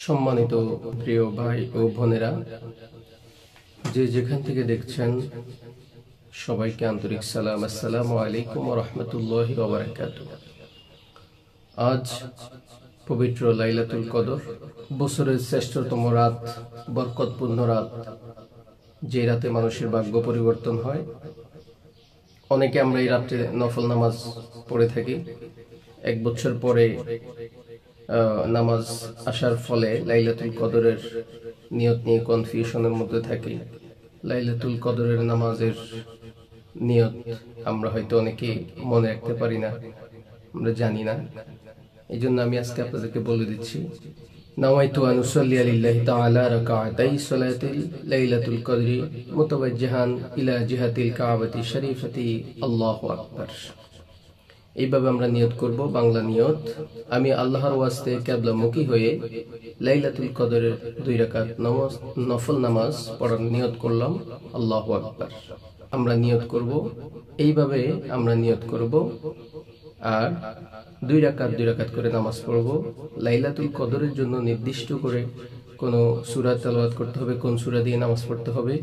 সম্মানিত প্রিয় ভাই ও বোনেরা, যে যেখান থেকে দেখছেন সবাইকে আন্তরিক সালাম। আসসালামু আলাইকুম ওয়া রাহমাতুল্লাহি ওয়া বারাকাতুহু। আজ পবিত্র লাইলাতুল কদর, বছরের শ্রেষ্ঠতম রাত, বরকতপূর্ণ রাত, যে রাতে মানুষের ভাগ্য পরিবর্তন হয়। অনেকে আমরা এই রাত্রে নফল নামাজ পড়ে থাকি। এক বছর পরে নামাজ আসার ফলে লাইলাতুল কদরের নিয়ত নিয়ে কনফিউশনের মধ্যে থাকি। লাইলাতুল কদরের নামাজের নিয়ত আমরা হয়তো অনেকে মনে রাখতে পারি না, আমরা জানি না। এই জন্য আমি আজকে আপনাদেরকে বলে দিচ্ছি, নাওয়াইতু আন উসাল্লি লিল্লাহি তাআলা রাকাতাই সালাতিল লাইলাতুল কদরি মুতাওয়াজ্জিহান ইলা জিহাতিল কাবাতি শরীফাতি, আল্লাহু আকবার। এইভাবে আমরা নিয়ত করব, বাংলা নিয়ত। আমি আল্লাহর ওয়াস্তে কিবলামুখী হয়ে লাইলাতুল কদরের 2 রাকাত নফল নামাজ পড়ার নিয়ত করলাম, আল্লাহু আকবার। আমরা নিয়ত করব, এইভাবে আমরা নিয়ত করব, আর 2 রাকাত করে নামাজ পড়ব। লাইলাতুল কদরের জন্য নির্দিষ্ট করে কোনো সূরা তেলাওয়াত করতে হবে, কোন সূরা দিয়ে নামাজ পড়তে হবে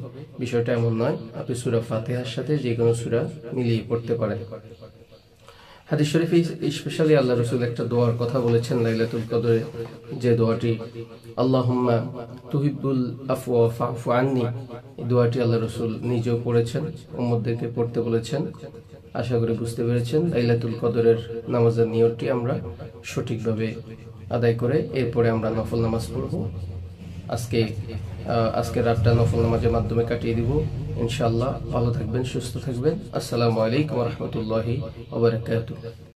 বিষয়টা এমন নয়। আপনি সূরা ফাতিহার সাথে যে কোনো সূরা মিলিয়ে পড়তে পারেন। হাদিস শরীফে স্পেশালি আল্লাহ রাসূল একটা দোয়ার কথা বলেছেন লাইলাতুল কদরে, যে দোয়াটি আল্লাহুম্মা তুহিব্বুল আফওয়া ফা'ফু আন্নি। এই দোয়াটি আল্লাহ রাসূল নিজেও পড়েছেন, উম্মতদেরকে পড়তে বলেছেন। আশা করি বুঝতে পেরেছেন। লাইলাতুল কদরের নামাজের নিয়তটি আমরা সঠিকভাবে আদায় করে এরপরে আমরা নফল নামাজ পড়ব। আজকে রাতটা নফল নামাজের মাধ্যমে কাটিয়ে দিব ইনশাআল্লাহ। ভালো থাকবেন, সুস্থ থাকবেন। আসসালামু আলাইকুম ওয়া রাহমাতুল্লাহি ওয়া বারাকাতুহু।